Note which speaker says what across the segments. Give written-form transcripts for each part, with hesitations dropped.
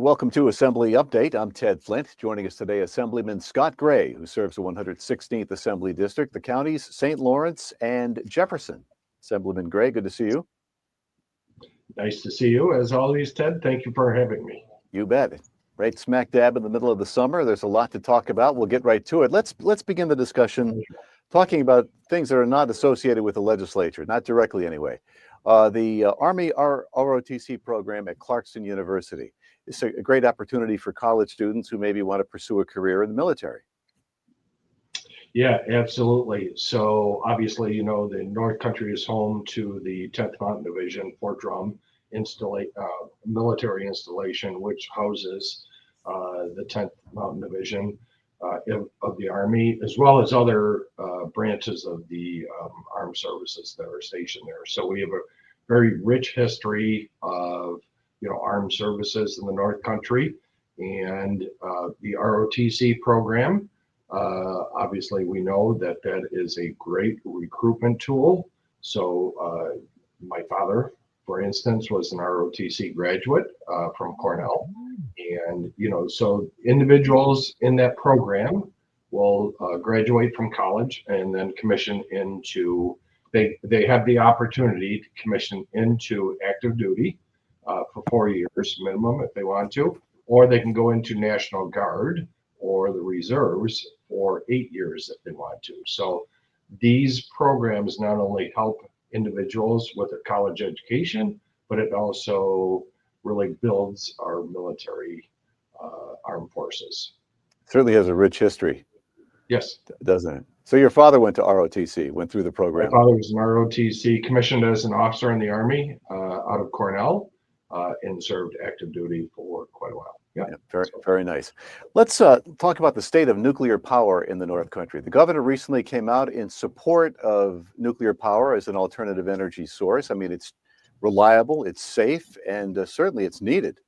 Speaker 1: welcome to Assembly Update. I'm Ted Flint. Joining us today, Assemblyman Scott Gray, who serves the 116th Assembly District, the counties St. Lawrence and Jefferson. Assemblyman Gray, good to see you.
Speaker 2: Nice to see you, as always, Ted. Thank you for having me.
Speaker 1: You bet. Right smack dab in the middle of the summer. There's a lot to talk about. We'll get right to it. Let's begin the discussion talking about things that are not associated with the legislature, not directly anyway. The Army ROTC program at Clarkson University. It's a great opportunity for college students who maybe want to pursue a career in the military.
Speaker 2: Yeah, absolutely. So obviously, the North Country is home to the 10th Mountain Division, Fort Drum military installation, which houses the 10th Mountain Division of the Army, as well as other branches of the armed services that are stationed there. So we have a very rich history of armed services in the North Country, and the ROTC program. Obviously, we know that is a great recruitment tool. So my father, for instance, was an ROTC graduate from Cornell. And, so individuals in that program will graduate from college and then commission into, they have the opportunity to commission into active duty for 4 years minimum if they want to, or they can go into National Guard or the reserves for 8 years if they want to. So these programs not only help individuals with a college education, but it also really builds our military armed forces.
Speaker 1: Certainly has a rich history.
Speaker 2: Yes.
Speaker 1: Doesn't it? So your father went to ROTC, went through the program.
Speaker 2: My father was an ROTC, commissioned as an officer in the Army out of Cornell, and served active duty for quite a while.
Speaker 1: Yeah, very nice. Let's talk about the state of nuclear power in the North Country. The governor recently came out in support of nuclear power as an alternative energy source. I mean, it's reliable, it's safe, and certainly it's needed.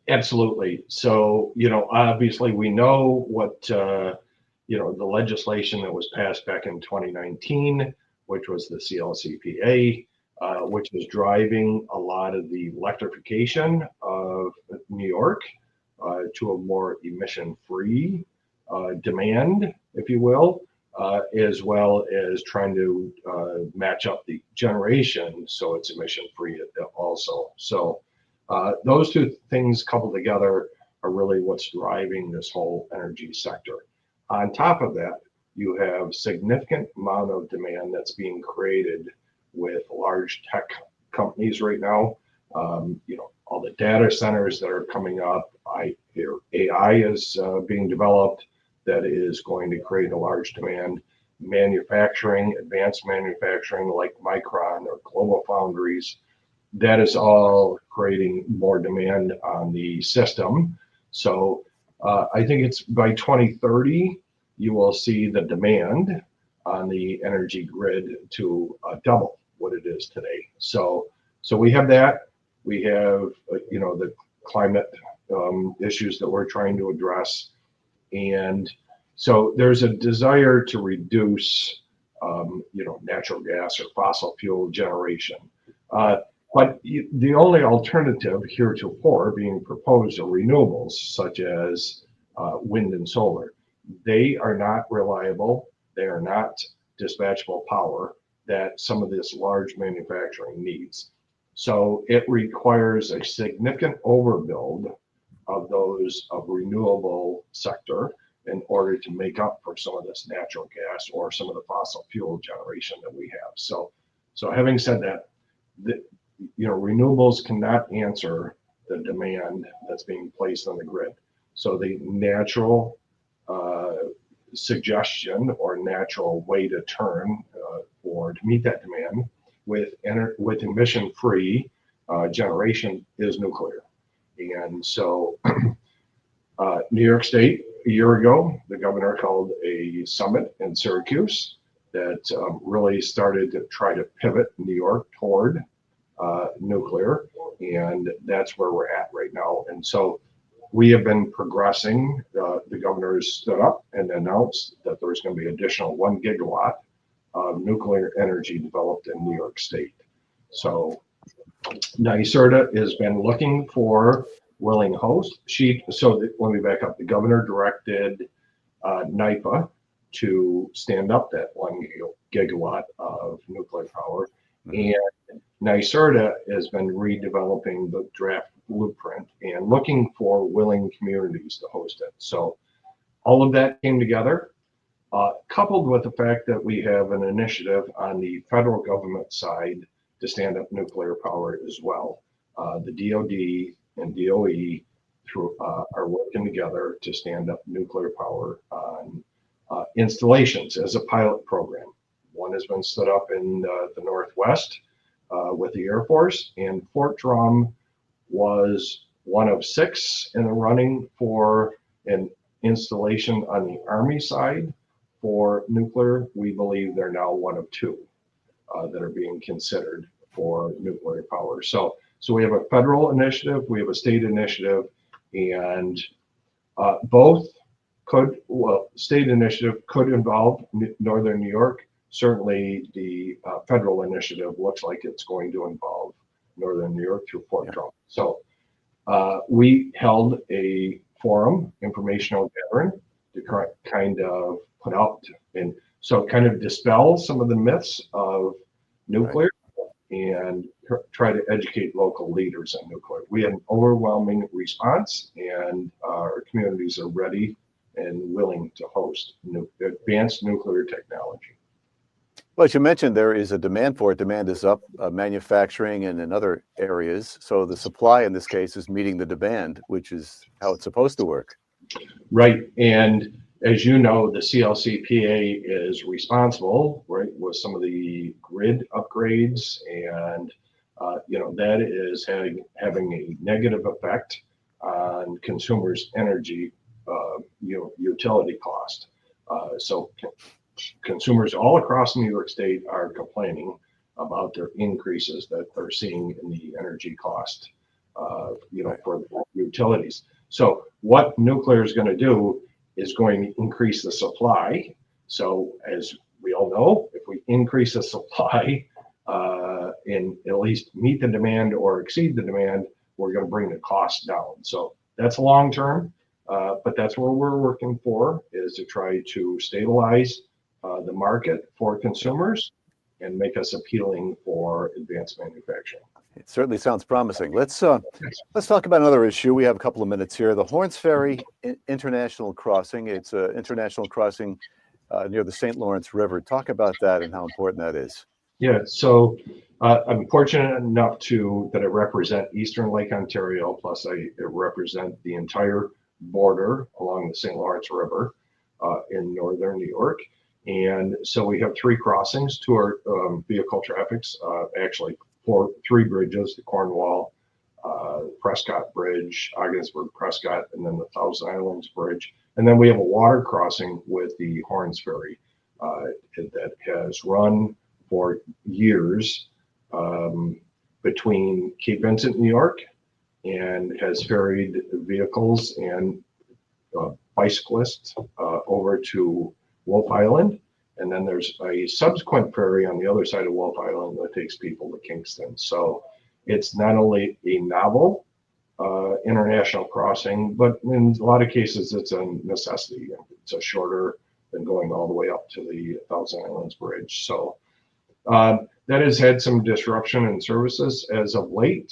Speaker 2: Absolutely. So, obviously we know what, the legislation that was passed back in 2019, which was the CLCPA, which is driving a lot of the electrification of New York to a more emission-free demand, if you will, as well as trying to match up the generation so it's emission-free also. So those two things coupled together are really what's driving this whole energy sector. On top of that, you have significant amount of demand that's being created with large tech companies right now. All the data centers that are coming up. I hear AI is being developed that is going to create a large demand. Manufacturing, advanced manufacturing like Micron or Global Foundries, that is all creating more demand on the system. So I think it's by 2030, you will see the demand on the energy grid to double what it is today. So we have that. We have, the climate issues that we're trying to address. And so there's a desire to reduce, natural gas or fossil fuel generation. But the only alternative heretofore being proposed are renewables, such as wind and solar. They are not reliable. They are not dispatchable power that some of this large manufacturing needs. So it requires a significant overbuild of those of renewable sector in order to make up for some of this natural gas or some of the fossil fuel generation that we have. So having said that, renewables cannot answer the demand that's being placed on the grid. So the natural suggestion or natural way to turn or to meet that demand with emission-free generation is nuclear. And so New York State, a year ago, the governor held a summit in Syracuse that really started to try to pivot New York toward nuclear, and that's where we're at right now. And so we have been progressing. The governor has stood up and announced that there's going to be additional 1 gigawatt of nuclear energy developed in New York State. So NYSERDA has been looking for willing hosts. Let me back up. The governor directed NYPA to stand up that 1 gigawatt of nuclear power.
Speaker 1: Mhm.
Speaker 2: And NYSERDA has been redeveloping the draft blueprint and looking for willing communities to host it. So all of that came together, coupled with the fact that we have an initiative on the federal government side to stand up nuclear power as well. The DoD and DOE are working together to stand up nuclear power on installations as a pilot program. One has been stood up in the Northwest with the Air Force, and Fort Drum was one of 6 in the running for an installation on the Army side for nuclear. We believe they're now one of 2 that are being considered for nuclear power. So we have a federal initiative, we have a state initiative, and both state initiative could involve Northern New York. Certainly the federal initiative looks like it's going to involve Northern New York through Fort Drum. So we held a forum, informational gathering, to kind of put out and so kind of dispel some of the myths of nuclear and try to educate local leaders on nuclear. We had an overwhelming response, and our communities are ready and willing to host advanced nuclear technology.
Speaker 1: Well, as you mentioned, there is a demand for it. Demand is up, manufacturing and in other areas. So the supply in this case is meeting the demand, which is how it's supposed to work.
Speaker 2: Right. And as you know, the CLCPA is responsible, right, with some of the grid upgrades, and that is having a negative effect on consumers' energy, utility cost. So consumers all across New York State are complaining about their increases that they're seeing in the energy cost, for the utilities. So what nuclear is going to do is going to increase the supply. So as we all know, if we increase the supply and at least meet the demand or exceed the demand, we're going to bring the cost down. So that's long term, but that's what we're working for, is to try to stabilize the market for consumers and make us appealing for advanced manufacturing.
Speaker 1: It certainly sounds promising. Let's talk about another issue. We have a couple of minutes here. The Horns Ferry International Crossing. It's an international crossing near the St. Lawrence River. Talk about that and how important that is.
Speaker 2: Yeah, so I'm fortunate enough that I represent Eastern Lake Ontario, plus I represent the entire border along the St. Lawrence River in northern New York. And so we have 3 crossings to our vehicle traffics, actually 3 bridges: the Cornwall, Prescott Bridge, Ogdensburg Prescott, and then the Thousand Islands Bridge. And then we have a water crossing with the Horns Ferry that has run for years between Cape Vincent, New York, and has ferried vehicles and bicyclists over to Wolf Island. And then there's a subsequent ferry on the other side of Wolf Island that takes people to Kingston. So it's not only a novel international crossing, but in a lot of cases it's a necessity. It's a shorter than going all the way up to the Thousand Islands Bridge. So that has had some disruption in services as of late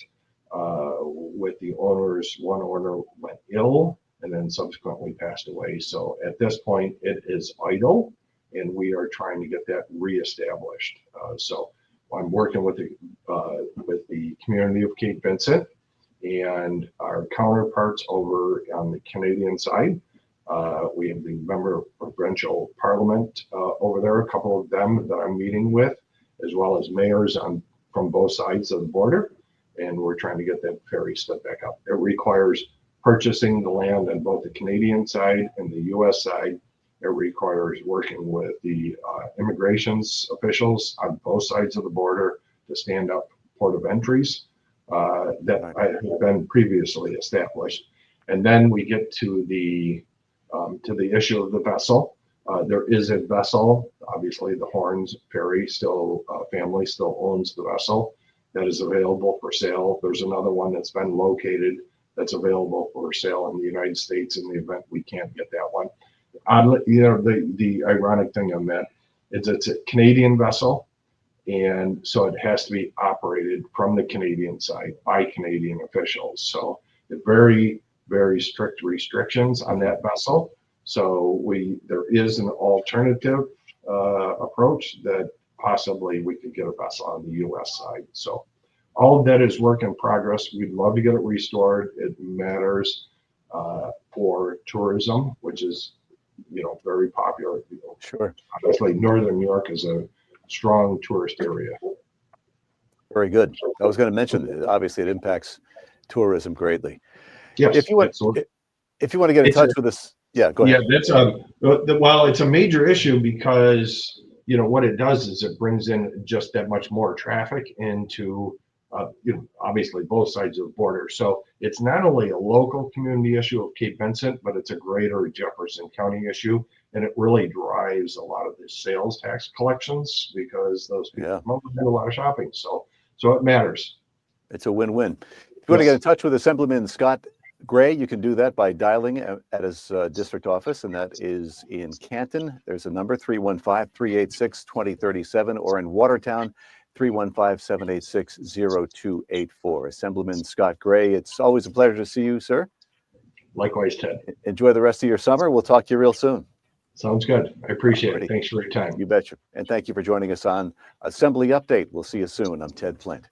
Speaker 2: with the owners. One owner went ill and then subsequently passed away. So at this point it is idle, and we are trying to get that reestablished. So I'm working with the community of Cape Vincent and our counterparts over on the Canadian side. We have the member of provincial parliament over there, a couple of them that I'm meeting with, as well as mayors from both sides of the border. And we're trying to get that ferry stood back up. It requires purchasing the land on both the Canadian side and the US side. It requires working with the immigrations officials on both sides of the border to stand up port of entries that have been previously established. And then we get to the issue of the vessel. There is a vessel. Obviously, the Horns Ferry family still owns the vessel. that is available for sale. There's another one that's been located that's available for sale in the United States in the event we can't get that one. Oddly, the ironic thing on that is it's a Canadian vessel, and so it has to be operated from the Canadian side by Canadian officials. So very, very strict restrictions on that vessel. So there is an alternative approach that possibly we could get a vessel on the U.S. side. So all of that is work in progress. We'd love to get it restored. It matters for tourism, which is, very popular.
Speaker 1: Sure.
Speaker 2: Obviously, Northern New York is a strong tourist area.
Speaker 1: Very good. I was going to mention that obviously it impacts tourism greatly.
Speaker 2: Yes,
Speaker 1: If you want to get in touch with us, yeah, go ahead.
Speaker 2: Yeah, that's well, it's a major issue because what it does is it brings in just that much more traffic into obviously both sides of the border. So it's not only a local community issue of Cape Vincent, but it's a greater Jefferson County issue, and it really drives a lot of the sales tax collections because those people do a lot of shopping. So it matters.
Speaker 1: It's a win-win. If you want to get in touch with Assemblyman Scott Gray, you can do that by dialing at his district office, and that is in Canton. There's a number, 315-386-2037, or in Watertown, 315-786-0284. Assemblyman Scott Gray, it's always a pleasure to see you, sir.
Speaker 2: Likewise, Ted.
Speaker 1: Enjoy the rest of your summer. We'll talk to you real soon.
Speaker 2: Sounds good. I appreciate it. Thanks for your time.
Speaker 1: You betcha. And thank you for joining us on Assembly Update. We'll see you soon. I'm Ted Flint.